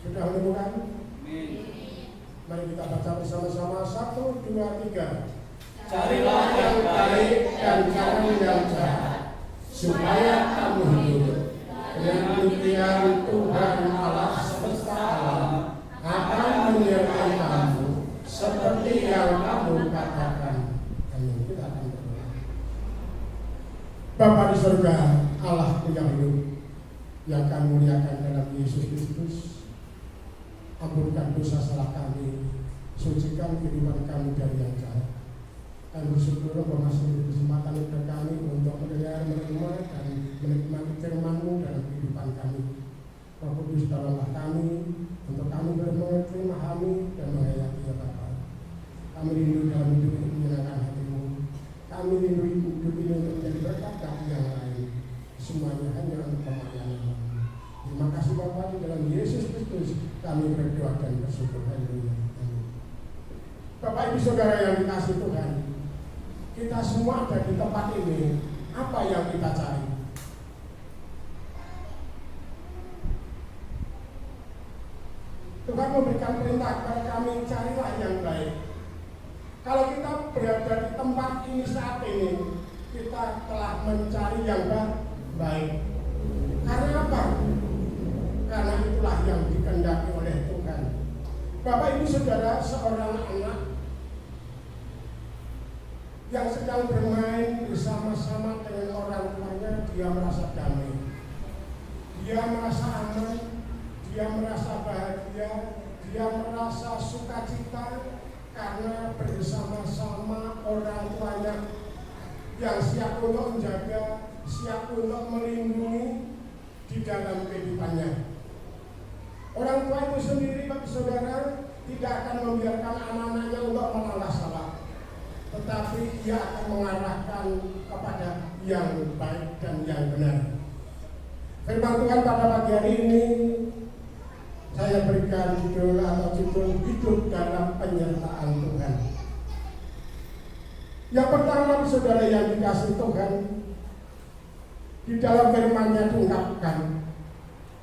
Sudah menemukan? Mari kita baca bersama-sama. 1, 2, 3. Carilah yang baik dan jangan yang jahat, supaya kamu hidup. Dengan demikian Tuhan Allah semesta alam akan menyertai kamu seperti yang kamu katakan. Amin. Kita akan berdoa. Bapa di surga, Allah yang hidup, yang kami muliakan dalam Yesus Kristus, ampunkan dosa salah kami, sucikan kehidupan kami dari yang jahat. Kami bersyukur bahwa masih diberi kesempatan kepada kami untuk mendengar, menerima, dan menikmati firman-Mu dalam kehidupan kami. Roh Kudus tolonglah kami untuk kami mengerti, memahami, dan menghayati ya Bapa. Kami rindu dalam hidup ini menyenangkan hati-Mu. Kami rindu hidup ini untuk menjadi berkat bagi yang lain. Semuanya hanya untuk pelayanan-Mu. Terima kasih Bapa, di dalam Yesus Kristus kami berdoa dan bersyukur. Haleluya. Bapak Ibu Saudara yang dikasihi Tuhan, kita semua ada di tempat ini. Apa yang kita cari? Tuhan memberikan perintah kepada kami, carilah yang baik. Kalau kita berada di tempat ini saat ini, kita telah mencari yang baik. Karena apa? Karena itulah yang dikehendaki oleh Tuhan. Bapak Ibu Saudara, seorang anak yang sedang bermain bersama-sama dengan orang tuanya, dia merasa damai, dia merasa aman, dia merasa bahagia, dia merasa sukacita karena bersama-sama orang tuanya yang siap untuk menjaga, siap untuk melindungi di dalam kehidupannya. Orang tua itu sendiri, Bapak Saudara, tidak akan membiarkan anak-anaknya untuk mengalah salah, tetapi ia akan mengarahkan kepada yang baik dan yang benar. Firman Tuhan pada pagi hari ini saya berikan judul hidup dalam penyertaan Tuhan. Yang pertama, saudara yang dikasihi Tuhan, di dalam firman-Nya diungkapkan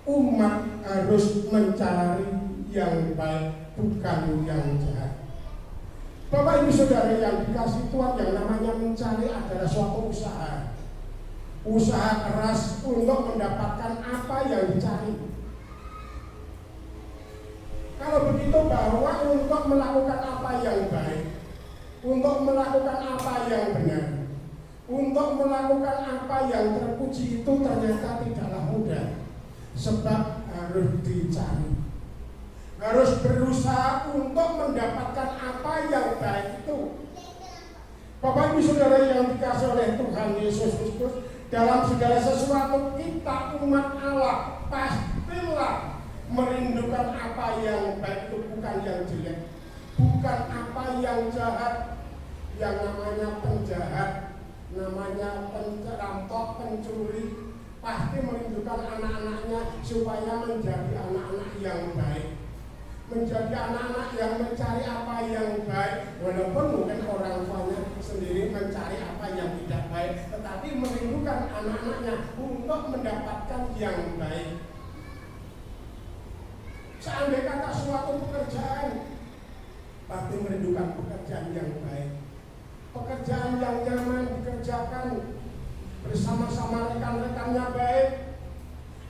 umat harus mencari yang baik, bukan yang jahat. Bapak Ibu Saudara yang dikasihi Tuhan, yang namanya mencari adalah suatu usaha. Usaha keras untuk mendapatkan apa yang dicari. Kalau begitu bahwa untuk melakukan apa yang baik, untuk melakukan apa yang benar, untuk melakukan apa yang terpuji itu ternyata tidaklah mudah. Sebab harus dicari, harus berusaha untuk mendapatkan apa yang baik itu. Bapak Ibu Saudara yang dikasihi oleh Tuhan Yesus Kristus, dalam segala sesuatu kita umat Allah pastilah merindukan apa yang baik itu, bukan yang jelek, bukan apa yang jahat. Yang namanya penjahat, namanya perampok, pencuri, pasti merindukan anak-anaknya supaya menjadi anak-anak yang baik, menjadi anak-anak yang mencari apa yang baik, walaupun mungkin orang tuanya sendiri mencari apa yang tidak baik, tetapi merindukan anak-anaknya untuk mendapatkan yang baik. Seandainya kata suatu pekerjaan, pasti merindukan pekerjaan yang baik, pekerjaan yang nyaman dikerjakan bersama-sama rekan-rekannya baik,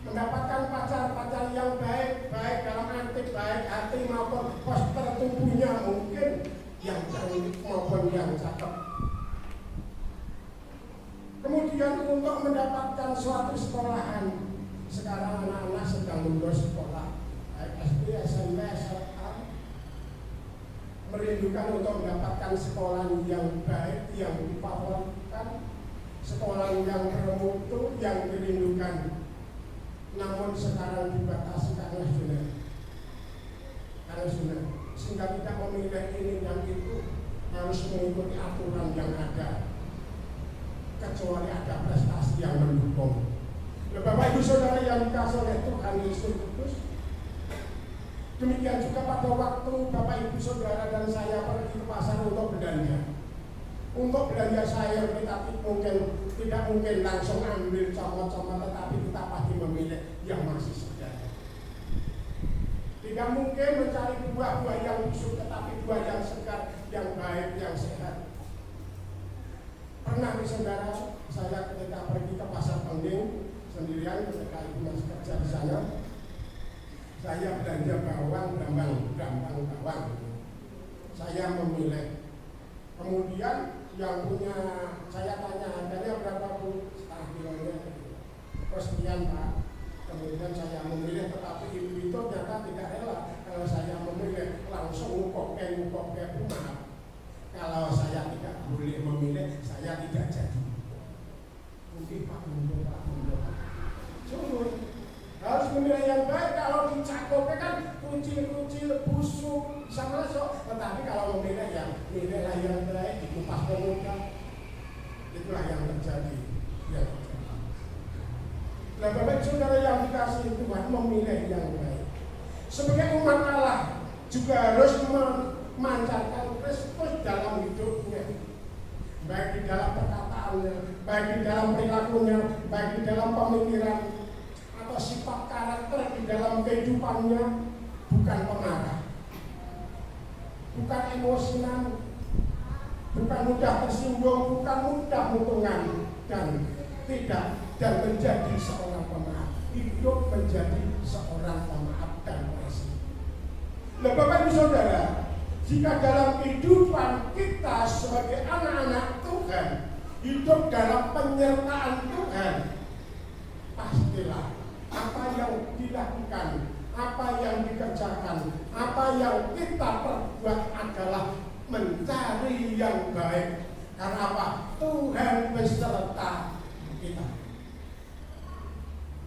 mendapatkan pacar-pacar yang baik, baik dalam arti baik hati maupun postur tubuhnya, mungkin yang cantik maupun yang cakep. Kemudian untuk mendapatkan suatu sekolahan, sekarang anak-anak sedang lulus sekolah, baik SD, SMP, SMA, merindukan untuk mendapatkan sekolah yang baik, yang difavoritkan, sekolah yang bermutu, yang dirindukan. Namun sekarang dibatasi karena sudah, sehingga tidak memilih ini dan itu, harus mengikuti aturan yang ada, kecuali ada prestasi yang mendukung. Bapak Ibu Saudara yang dikasihi oleh Tuhan Yesus Kristus, demikian juga pada waktu Bapak Ibu Saudara dan saya pergi ke pasar untuk belanja. Untuk belanja sayur kita tidak mungkin langsung ambil comot-comot, tetapi kita pasti memilih yang masih segar. Tidak mungkin mencari buah-buah yang busuk, tetapi buah yang segar, yang baik, yang sehat. Pernah saudara, saya ketika pergi ke pasar Pengging sendirian ketika ibu masih kerja di sana, saya belanja bawang, brambang bawang. Saya memilih. Kemudian yang punya, saya tanya harganya berapa Bu? Setengah kilonya. Oh sekian Pak. Kemudian saya memilih, tetapi ibu itu ternyata tidak rela kalau saya memilih, langsung ngukok maaf. Kalau saya tidak boleh memilih, saya tidak jadi. Mungkin Pak mundur. Sungguh harus memilih yang baik. Kalau dicakupnya kan kucil-kucil, busuk, bisa masuk. Tetapi kalau memilih yang baik, dikupas pemuda, itulah yang terjadi. Ya. Nah, Bapak Saudara yang dikasihi Tuhan, memilih yang baik. Sebagai umat Allah juga harus memancarkan Kristus dalam hidupnya, baik di dalam perkataannya, baik di dalam perilakunya, baik di dalam pemikiran atau sifat karakter di dalam kehidupannya. Bukan pemarah, bukan emosian, bukan mudah tersinggung, bukan mudah mutungan, dan menjadi seorang pemaaf. Hidup menjadi seorang pemaaf dan kasih. Nah, Bapak Ibu Saudara, jika dalam kehidupan kita sebagai anak-anak Tuhan hidup dalam penyertaan Tuhan, pastilah apa yang dilakukan, apa yang dikerjakan, apa yang kita perbuat adalah mencari yang baik. Karena apa? Tuhan beserta kita.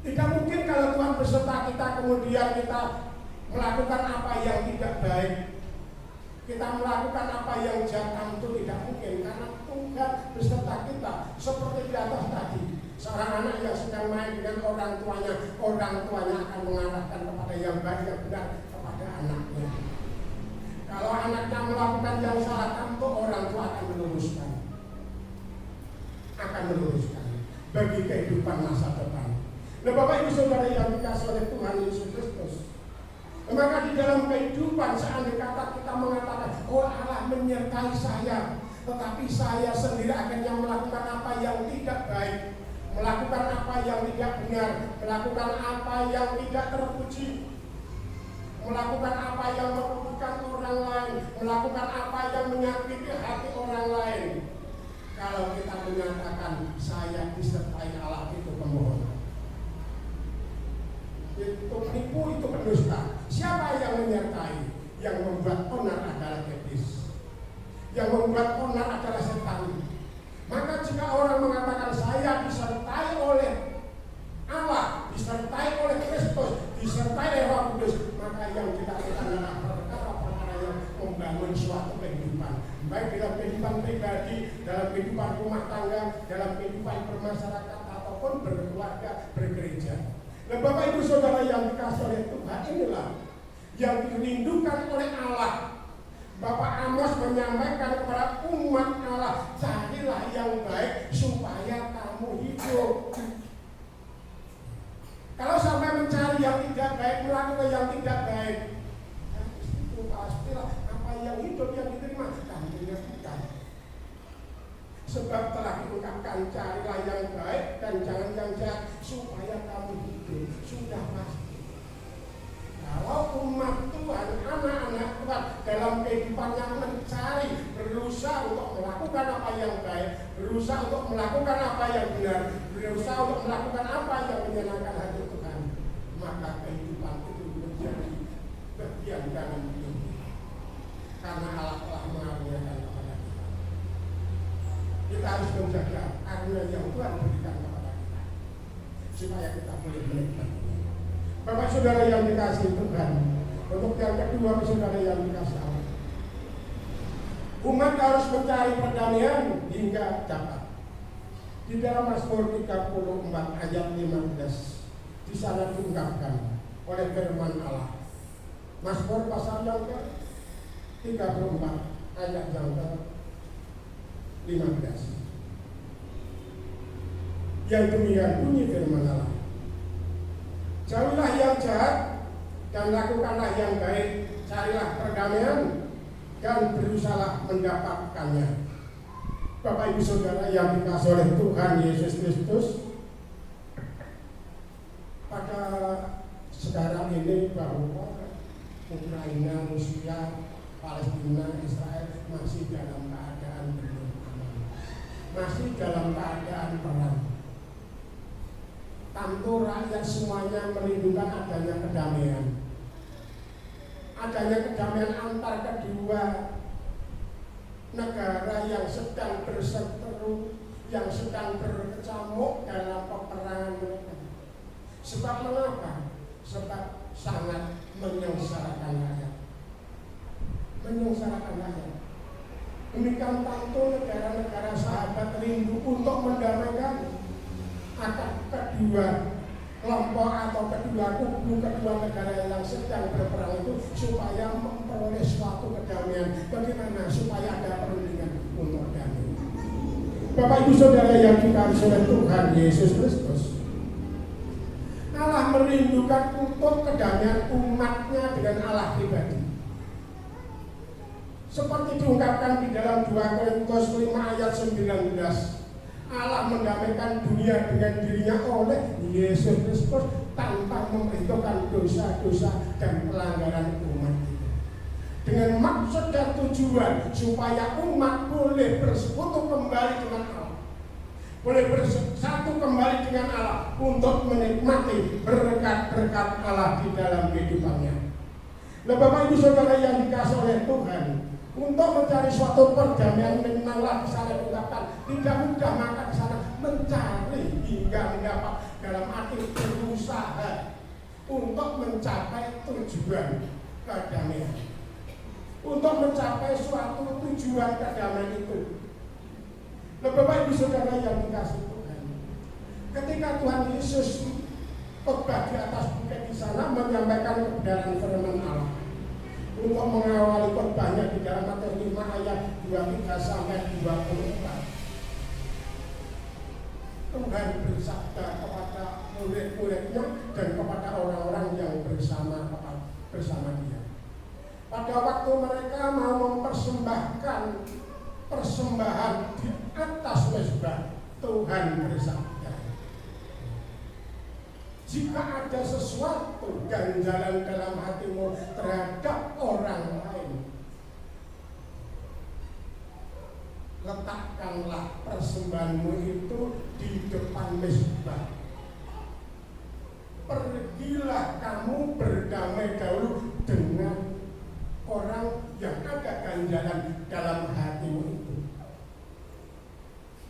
Tidak mungkin kalau Tuhan beserta kita kemudian kita melakukan apa yang tidak baik, kita melakukan apa yang jahat, itu tidak mungkin karena Tuhan beserta kita. Seperti di atas tadi, seorang anak yang sedang main dengan orang tuanya akan mengarahkan kepada yang baik, yang benar kepada anaknya. Kalau anaknya melakukan yang salah, tentu orang tua akan meluruskan bagi kehidupan masa depan. Nah, Bapak Ibu Saudara yang dikasihi oleh Tuhan Yesus Kristus, maka di dalam kehidupan seandainya kata kita mengatakan, oh Allah menyertai saya, tetapi saya sendiri akhirnya melakukan apa yang tidak baik, melakukan apa yang tidak benar, melakukan apa yang tidak terpuji, melakukan apa yang merugikan orang lain, melakukan apa yang menyakiti hati orang lain. Kalau kita menyatakan saya disertai Allah, itu pembohongan, itu penipu, itu pendusta. Siapa yang menyertai? Yang membuat onar adalah iblis, yang membuat onar adalah setan. Maka jika orang mengatakan saya disertai oleh Allah, disertai oleh Kristus, disertai oleh Roh Kudus, maka yang kita lakukan adalah perkara-perkara yang membangun suatu kehidupan, baik dalam kehidupan pribadi, dalam kehidupan rumah tangga, dalam kehidupan bermasyarakat ataupun berkeluarga, bergereja. Nah, Bapak Ibu Saudara yang dikasihi oleh Tuhan, inilah yang dirindukan oleh Allah. Bapak Amos menyampaikan kepada umat Allah, carilah yang baik supaya kamu hidup. Kalau sampai mencari yang tidak baik, melakukan yang tidak baik, itu pastilah apa yang hidup yang diterima kamu bukan. Sebab telah diungkapkan, carilah yang baik dan jangan yang jahat supaya kamu hidup. Sudah pasti. Kalau umat Tuhan, anak-anak Tuhan dalam kehidupannya mencari, berusaha untuk melakukan apa yang baik, berusaha untuk melakukan apa yang benar, berusaha untuk melakukan apa yang menyenangkan hati Tuhan, maka kehidupan itu menjadi bagian dalam hidup kita. Karena Allah telah mengaruniakan kepada kita. Kita harus menjaga karunia yang Tuhan berikan kepada kita, supaya kita boleh menikmati. Bapak Saudara yang dikasihi Tuhan, untuk yang kedua, Saudara yang dikasihi Allah, umat harus mencari perdamaian hingga dapat. Di dalam Mazmur 34 ayat 15, di sana diungkapkan oleh firman Allah. Mazmur pasal yang ke-34 ayat yang ke-15. Yang demikian bunyi firman Allah. Jauhilah yang jahat dan lakukanlah yang baik, carilah perdamaian dan berusahalah mendapatkannya. Bapak Ibu Saudara yang dikasihi oleh Tuhan Yesus Kristus, pada sekarang ini bahwa Ukraina, Rusia, Palestina, Israel masih dalam keadaan belum aman, masih dalam keadaan perang. Tentu rakyat semuanya merindukan adanya kedamaian, adanya kedamaian antar kedua negara yang sedang berseteru, yang sedang berkecamuk dalam peperangan mereka. Sebab mengapa? Sebab sangat menyengsarakan rakyat. Menyengsarakan rakyat. Demikian tentu negara-negara sahabat rindu untuk mendamaikan akan kedua kelompok atau kedua kubu, kedua negara yang sedang berperang itu, supaya memperoleh suatu kedamaian. Bagaimana supaya ada perundingan untuk damai. Bapak Ibu Saudara yang dikasihi oleh Tuhan Yesus Kristus, Allah merindukan untuk kedamaian umatnya dengan Allah pribadi. Seperti diungkapkan di dalam 2 Korintus 5 ayat 19, Allah mendamaikan dunia dengan dirinya oleh Yesus Kristus tanpa memperhitungkan dosa-dosa dan pelanggaran umat itu. Dengan maksud dan tujuan supaya umat boleh bersekutu kembali dengan Allah, boleh bersatu kembali dengan Allah untuk menikmati berkat-berkat Allah di dalam kehidupannya. Nah, Bapak Ibu Saudara yang dikasihi oleh Tuhan, untuk mencari suatu perdamaian memanglah di sana diungkapkan tidak mudah, maka di sana mencari hingga mendapat, dalam arti berusaha untuk mencapai tujuan kedamaian, untuk mencapai suatu tujuan kedamaian itu. Nah, Bapak Ibu Saudara yang dikasihi Tuhan, ketika Tuhan Yesus khotbah di atas bukit di sana menyampaikan kebenaran firman Allah, untuk mengawali khotbahnya di dalam Matius 5 ayat 23 sampai 24, Tuhan bersabda kepada murid-muridnya dan kepada orang-orang yang bersama dia. Pada waktu mereka mau mempersembahkan persembahan di atas mezbah, Tuhan bersabda, jika ada sesuatu ganjalan dalam hatimu terhadap orang lain, letakkanlah persembahanmu itu di depan mezbah. Pergilah kamu berdamai dahulu dengan orang yang ada ganjalan dalam hatimu itu.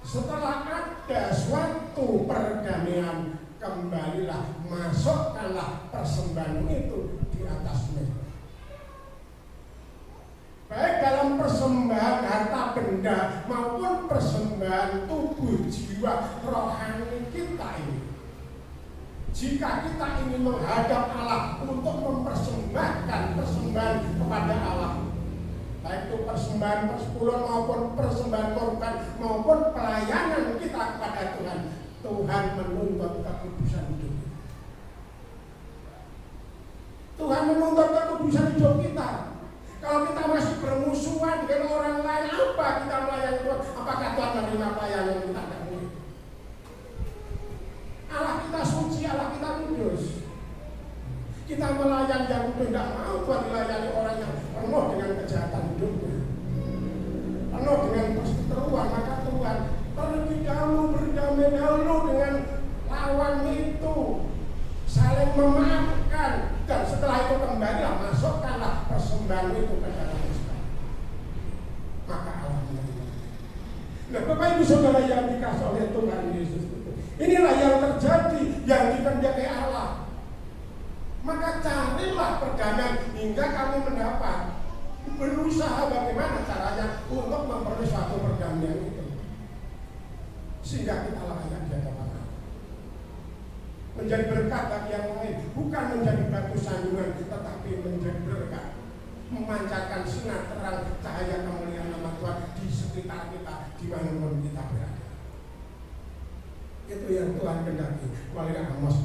Setelah ada suatu perdamaian, kembalilah, masukkanlah persembahan itu di atas mezbah. Baik dalam persembahan harta benda maupun persembahan tubuh, jiwa, rohani kita ini. Jika kita ingin menghadap Allah untuk mempersembahkan persembahan kepada Allah, baik itu persembahan persepuluhan maupun persembahan korban maupun pelayanan kita kepada Tuhan, Tuhan menuntut kekudusan hidup. Tuhan menuntut kekudusan hidup kita. Kalau kita masih bermusuhan dengan orang lain, apa kita melayani Tuhan? Apakah Tuhan menerima pelayanan kita? Allah kita suci, Allah kita kudus. Kita melayani yang kudus, tidak mau Tuhan dilayani orang yang penuh dengan kejahatan hidupnya, penuh dengan perseteruan. Maka Tuhan terlebih dahulu berdamai dahulu dengan lawan itu, saling memaafkan, dan setelah itu kembalilah, masukkanlah persembahan itu ke dalam mezbah. Maka Allah menerima. Nah, Bapak Ibu Saudara yang dikasihi oleh Tuhan Yesus, inilah yang terjadi yang dikehendaki Allah. Maka carilah perdamaian hingga kamu mendapat. Berusaha bagaimana caranya untuk memperoleh suatu perdamaian itu, sehingga kita layak di hadapan Allah, menjadi berkat bagi yang lain, bukan menjadi batu sandungan, tetapi menjadi berkat, memancarkan sinar terang cahaya kemuliaan nama Tuhan di sekitar kita, dimanapun kita berada. Itu yang Tuhan kehendaki melalui Amos.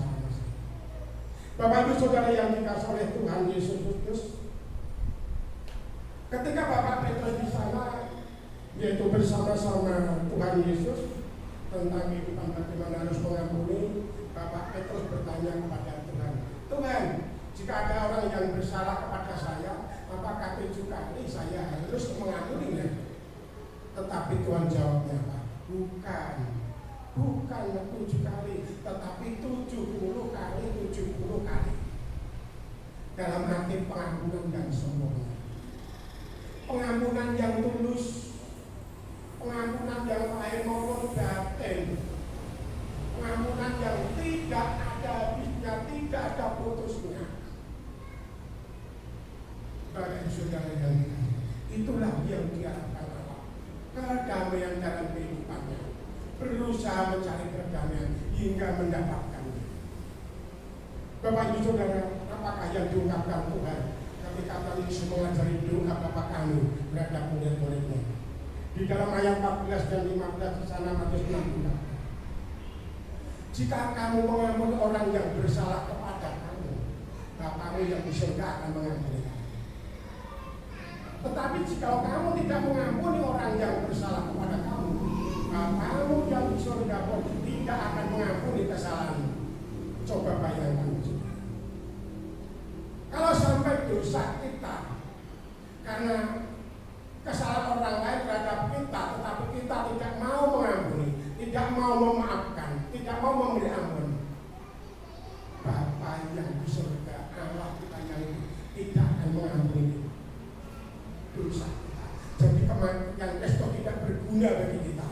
Bapak Ibu Saudara yang dikasihi oleh Tuhan Tuhan Yesus Kristus. Ketika Bapak Petrus di sana, yaitu bersama-sama Tuhan Yesus tentang kehidupan bagaimana harus mengampuni, Bapak Petrus bertanya kepada Tuhan, Tuhan, jika ada orang yang bersalah kepada saya, apakah 7 kali saya harus mengampuninya? Tetapi Tuhan jawabnya apa? Bukan 7 kali, tetapi 70 kali 70 kali. Dalam arti pengampunan yang sempurna, pengampunan yang tulus, pengampunan yang lahir maupun batin, pengampunan yang tidak ada habisnya, tidak ada putusnya. Bapak saudara yang dikasihi, itulah yang diharapkan Allah. Kedamaian dalam kehidupannya, berusaha mencari perdamaian hingga mendapatkannya. Bapak Ibu Saudara, apakah yang diungkapkan Tuhan ketika Tuhan Yesus mengajari doa Bapa kami terhadap murid-muridnya? Di dalam ayat 14 dan 15 di sana Matius 6, jika kamu mengampuni orang yang bersalah kepada kamu, Bapamu yang di surga akan mengampuni kamu. Tetapi jika kamu tidak mengampuni orang yang bersalah kepada kamu, Bapamu yang di surga pun tidak akan mengampuni kesalahanmu. Coba bayangkan, kalau sampai dosa kita karena kesalahan orang lain terhadap kita, tetapi kita tidak mau mengampuni, tidak mau memaafkan, tidak mau memberi ampun, Bapa yang di surga, Allah kita yang tidak akan mengampuni dosa kita. Jadi kematian Kristus tidak berguna bagi kita.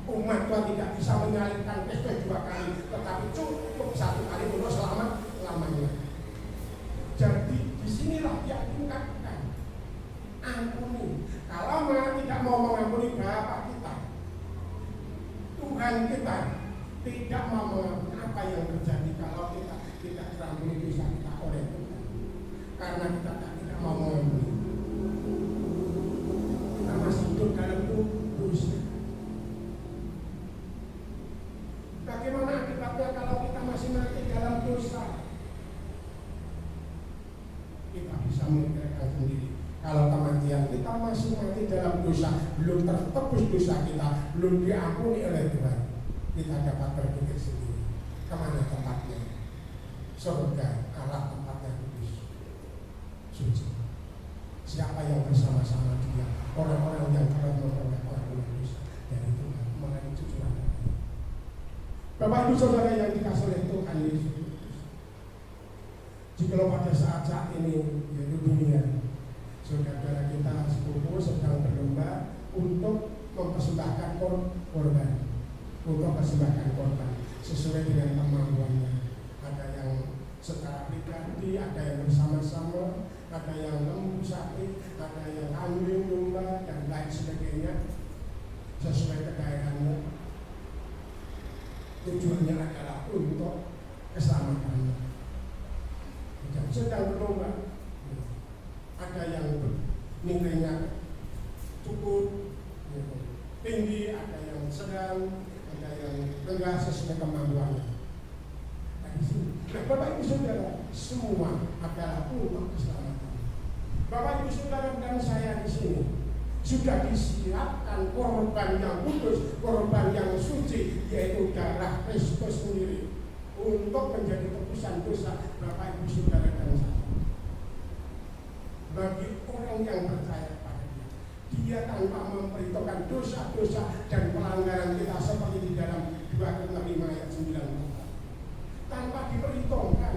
Umat Tuhan tidak bisa menyalibkan Kristus 2 kali, tetapi cukup 1 kali untuk selama-lamanya. Jadi disinilah yang diungkapkan, ampuni. Kalau tidak mau mengampuni Bapa kita, Tuhan kita tidak mau mengampuni, apa yang terjadi kalau kita tidak terampuni dosa kita oleh Tuhan? Karena kita tidak mau mengampuni, kita masih hidup dalam dosa. Bagaimana akibatnya kalau kita masih mati dalam dosa? Kita bisa memikirkan sendiri. Kalau kematian kita masih mati dalam dosa, belum tertebus dosa kita, belum diampuni oleh Tuhan, kita dapat berpikir sendiri, kemana tempatnya? Surga, Allah tempatnya kudus, suci. Siapa yang bersama-sama Dia? Orang-orang yang telah memperoleh pengampunan dosa dari Tuhan mengenai cucuran. Bapak Ibu Saudara yang dikasihi oleh Tuhan Yesus, jika pada saat ini yaitu dunia, saudara kita sepupu sedang berlomba untuk mempersembahkan korban, untuk mempersembahkan korban sesuai dengan kemampuannya. Ada yang secara pribadi, ada yang bersama-sama, ada yang lembu sapi, ada yang kambing, domba, dan lain sebagainya, sesuai kedaerahannya. Tujuannya adalah untuk keselamatannya. Yang sedang berlomba, ada yang nilainya cukup tinggi, ada yang sedang, ada yang rendah sesuai kemampuannya. Nah, Bapak Ibu Saudara, semua adalah untuk keselamatan. Bapak Ibu Saudara dan saya di sini sudah disiapkan korban yang kudus, korban yang suci, yaitu darah Kristus sendiri untuk menjadi tebusan dosa Bapak Ibu Saudara dan saya. Bagi orang yang percaya pada Dia tanpa memperhitungkan dosa-dosa dan pelanggaran kita seperti di dalam 2 Korintus 5 ayat 9, tanpa diperhitungkan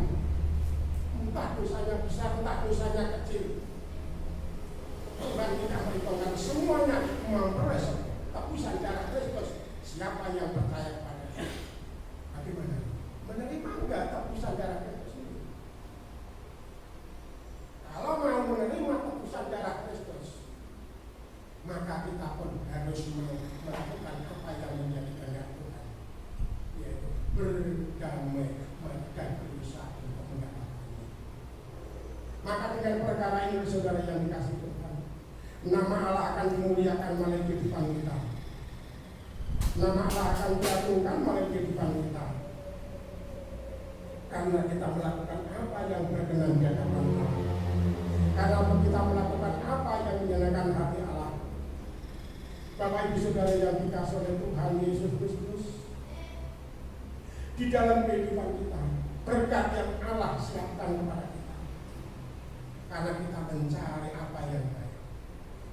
entah dosanya besar, entah dosanya kecil. Tuhan tidak memperhitungkan, semuanya memperoleh tebusan darah Kristus. Siapa yang percaya pada Dia? Bagaimana? Menerima enggak tebusan darah Kristus ini? Kalau mau menerima tebusan darah Kristus, maka kita pun harus melakukan apa yang menjadi kehendak Tuhan, yaitu berdamai dan berusaha untuk mendapatkannya. Maka dengan perkara ini, saudara yang dikasihi Tuhan, nama Allah akan dimuliakan melalui kehidupan kita. Nama Allah akan diagungkan melalui kehidupan kita. Karena kita melakukan apa yang Bapak Ibu Saudara yang dikasihi oleh Tuhan Yesus Kristus, di dalam kehidupan kita, berkat yang Allah siapkan kepada kita, karena kita mencari apa yang baik,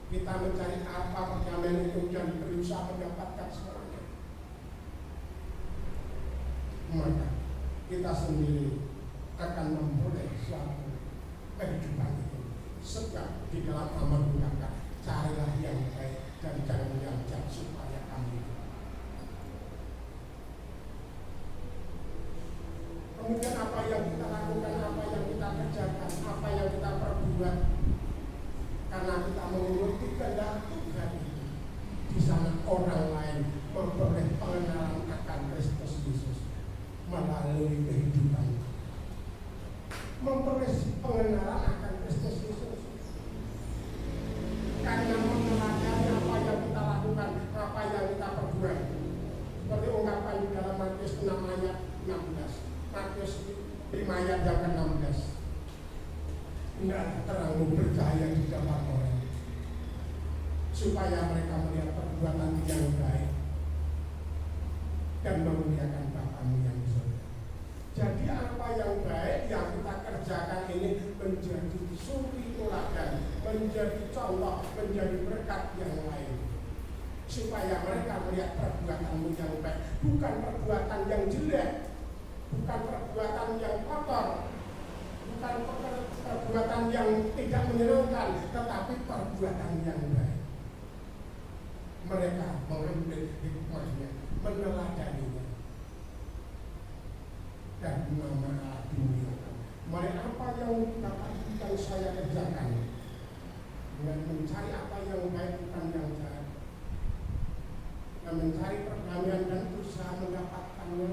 kita mencari apa perdamaian itu dan berusaha mendapatkan semuanya, maka kita sendiri akan memperoleh suatu kehidupan itu. Sebab di dalam amal mengatakan, carilah yang baik dan jangan yang jahat supaya kami. Kemudian apa yang kita lakukan, apa yang kita kerjakan, apa yang kita perbuat, karena kita menguruti kehendak Tuhan itu, di sana orang lain memperoleh pengenalan akan Kristus Yesus melalui kehidupan, memperoleh pengenalan akan Kristus Yesus karena meneladani apa yang kita lakukan, apa yang kita perbuat. Seperti ungkapan di dalam Matius 6 ayat 16, Matius 5 ayat yang ke-16. Hendaklah terangmu bercahaya di dalam orang, supaya mereka melihat perbuatan yang baik dan memuliakan Bapamu yang di surga. Jadi apa yang baik yang kita kerjakan ini menjadi suri teladan, menjadi contoh, menjadi berkat yang lain, supaya mereka melihat perbuatanmu yang baik, bukan perbuatan yang jelek, bukan perbuatan yang kotor, bukan perbuatan yang tidak menyenangkan, tetapi perbuatan yang baik. Mereka mengambil hikmahnya, meneladaninya, dan nama dunia. Mari apa yang Bapak dan saya kerjakan dengan mencari apa yang baik, bukan yang jahat, dan mencari perdamaian dan berusaha mendapatkannya.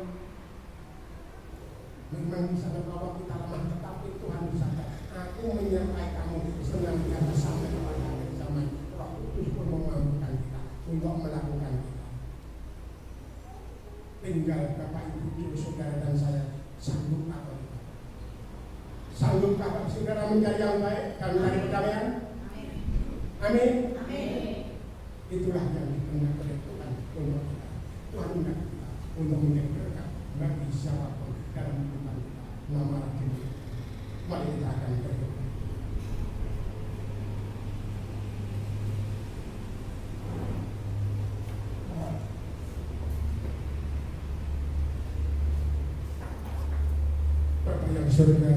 Memang di sana bahwa kita lemah, tetapi Tuhan berkata, aku menyertai kamu senantiasa sampai kepada akhir zaman. Roh Kudus pun memampukan kita untuk melakukan kita. Tinggal Bapak Ibu Saudara dan saya sanggup atau tidak. Sanggup Bapak Saudara menjadi yang baik dan mencari perdamaian? Amin. Itulah yang dikehendaki oleh Tuhan untuk kita. Tuhan menghendaki kita untuk menjadi berkat bagi siapapun dalam kehidupan kita. Nama diri. Mari kita akan berdoa. Bapa yang surga,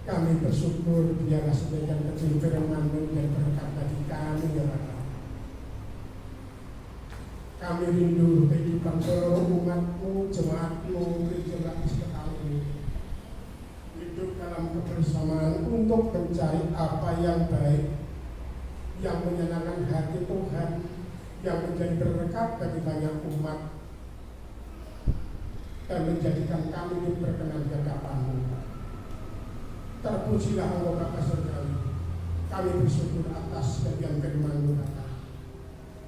kami bersyukur biarlah sebagian kecil firman-Mu dan berkat bagi kami ya Bapa. Kami rindu kehidupan seluruh umat-Mu, jemaat-Mu, gereja baptis sekali ini hidup dalam kebersamaan untuk mencari apa yang baik, yang menyenangkan hati Tuhan, yang menjadi berkat bagi banyak umat, dan menjadikan kami hidup berkenan di hadapan-Mu. Terpujilah Engkau Bapa Surgawi. Kami bersyukur atas bagian firman-Mu Bapa.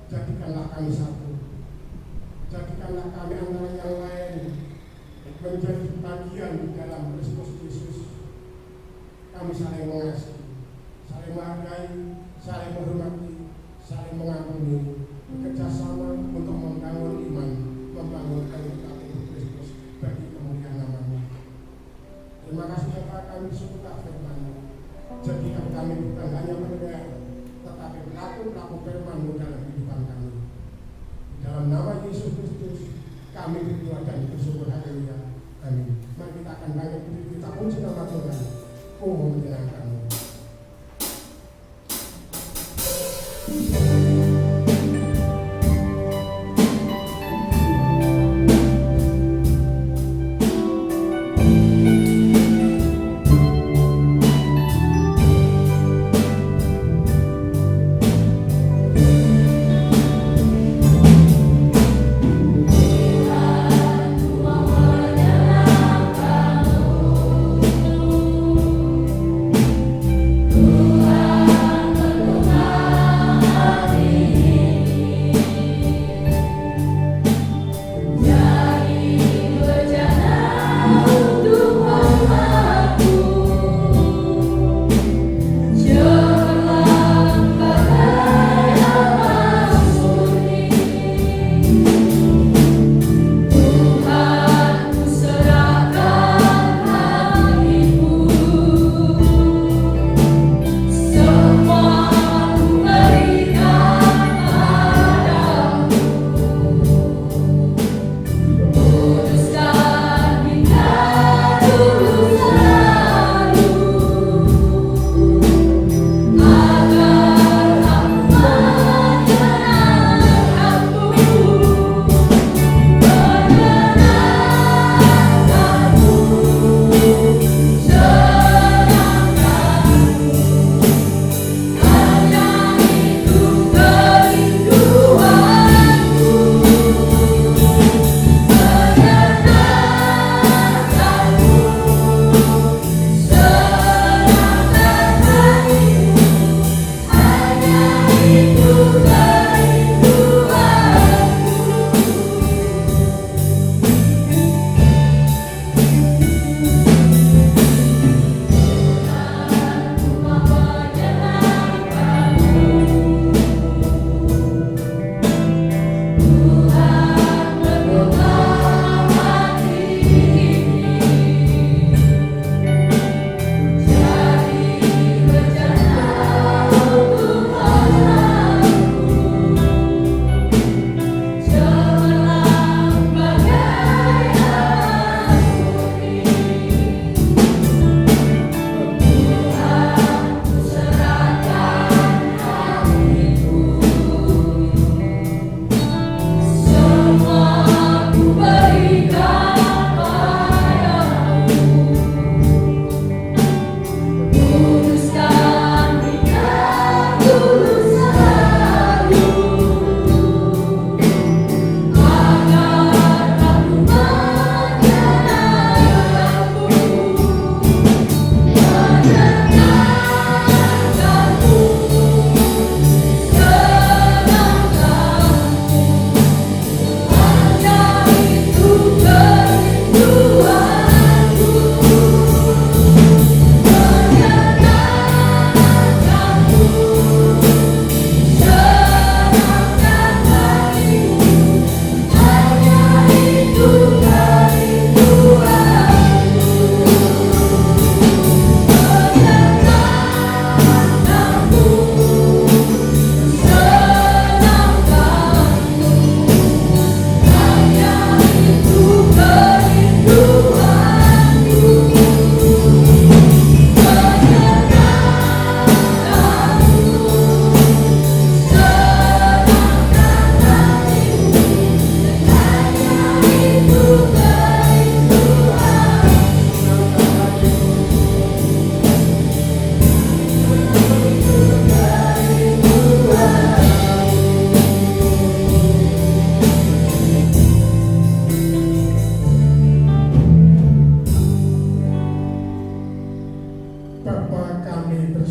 Jadikanlah kami satu. Jadikanlah kami antara yang lain menjadi bagian di dalam Kristus Yesus. Kami saling mengasihi, saling menghargai, saling menghormati, saling mengampuni, bekerjasama untuk membangun iman, membangun anggota Kristus bagi kemuliaan nama-Mu. Terima kasih Bapak, kami bersyukur firman-Mu. Jadikan kami bukan hanya mendengar, tetapi pelaku firman-Mu dalam kehidupan kami. Dalam nama Yesus Kristus kami berdoa dan bersyukur. Haleluya. Amin. Mari kita akan bangkit berdiri, kita puji nama Tuhan. Oh, menyenangkan-Mu.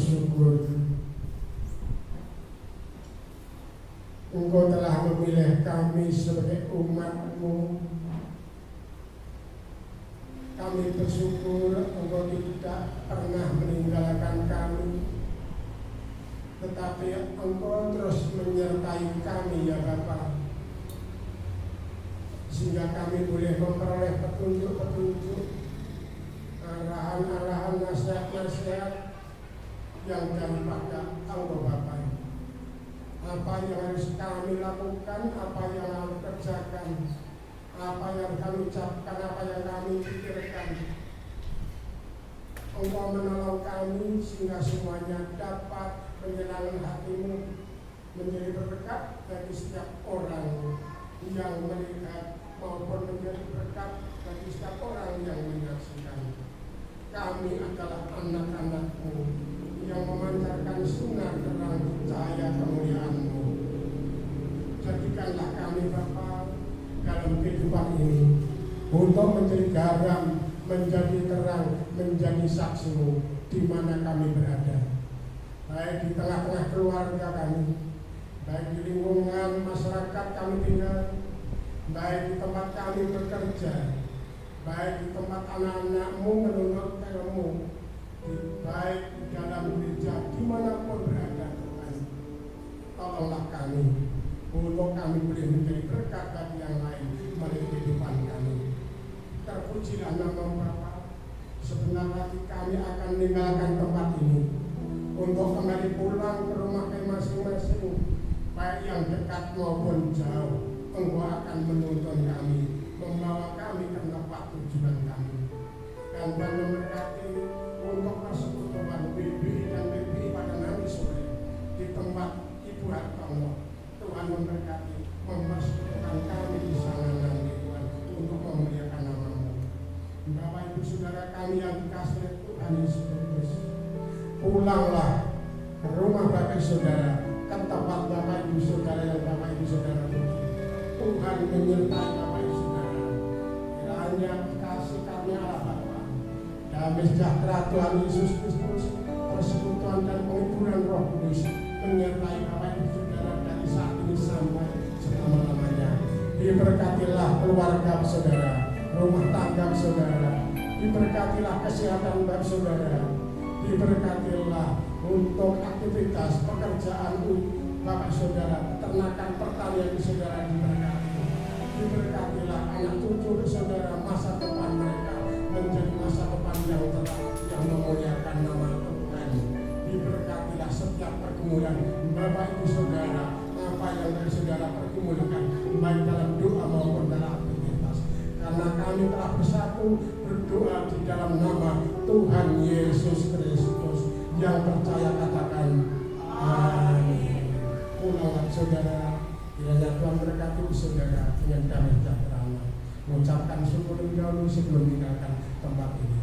bersyukur Engkau telah memilih kami sebagai umat-Mu. Kami bersyukur Engkau tidak pernah meninggalkan kami, tetapi Engkau terus menyertai kami ya Bapa, sehingga kami boleh memperoleh petunjuk-petunjuk, arahan-arahan, nasihat-nasihat yang daripada Engkau Bapa. Apa yang harus kami lakukan, apa yang harus kerjakan, apa yang kami ucapkan, apa yang kami pikirkan, Engkau menolong kami sehingga semuanya dapat menyenangkan hati-Mu, menjadi berkat bagi setiap orang yang melihat maupun menjadi berkat bagi setiap orang yang menyaksikan. Kami adalah anak-anak-Mu yang memancarkan sinar terang cahaya kemuliaan-Mu. Jadikanlah kami Bapa dalam kehidupan ini untuk menjadi garam, menjadi terang, menjadi saksi-Mu di mana kami berada, baik di tengah-tengah keluarga kami, baik di lingkungan masyarakat kami tinggal, baik di tempat kami bekerja, baik di tempat anak-anak-Mu menuntut ilmu, baik di dalam gereja, dimanapun berada Tuhan. Tolonglah kami untuk kami boleh menjadi berkat bagi yang lain melalui kehidupan kami. Terpujilah nama-Mu Bapa. Sebentar lagi kami akan meninggalkan tempat ini untuk kembali pulang ke rumah kami masing-masing, baik yang dekat maupun jauh. Engkau akan menuntun kami, membawa kami ke tempat tujuan kami. Dan Tuhan memberkati untuk persekutuan BB dan BB pada nanti sore di tempat Ibu Hartono. Tuhan memberkati, mempersekutukan kami di sana nanti Tuhan untuk memuliakan nama-Mu. Bapak Ibu Saudara kami yang dikasihi Tuhan Yesus Kristus, pulanglah ke rumah Bapak Saudara, ke tempat Bapak Ibu Saudara yang Bapak Ibu Saudara puji. Tuhan menyertai Bapak Ibu Saudara. Kiranya kasih karunia Allah Bapa, damai sejahtera Tuhan Yesus Kristus, persekutuan dan penghiburan Roh Kudus menyertai Bapak Ibu Saudara dari saat ini sampai selama-lamanya. Diberkatilah keluarga saudara, rumah tangga saudara, diberkatilah kesehatan Bapak Saudara, diberkatilah untuk aktivitas pekerjaan Bapak Saudara, peternakan pertanian Saudara diberkati. Diberkatilah anak cucu Saudara, masa depan mereka menjadi masa depan yang terang, yang memuliakan nama Tuhan. Diberkatilah setiap pergumulan Bapak Ibu Saudara, apa yang dari Saudara pergumulkan, baik dalam doa maupun dalam aktivitas. Karena kami telah bersatu berdoa di dalam nama Tuhan Yesus Kristus. Yang percaya katakan amin. Pulanglah saudara, kiranya Tuhan berkati saudara dengan damai sejahtera. Mengucapkan syukur dahulu sebelum meninggalkan tempat ini.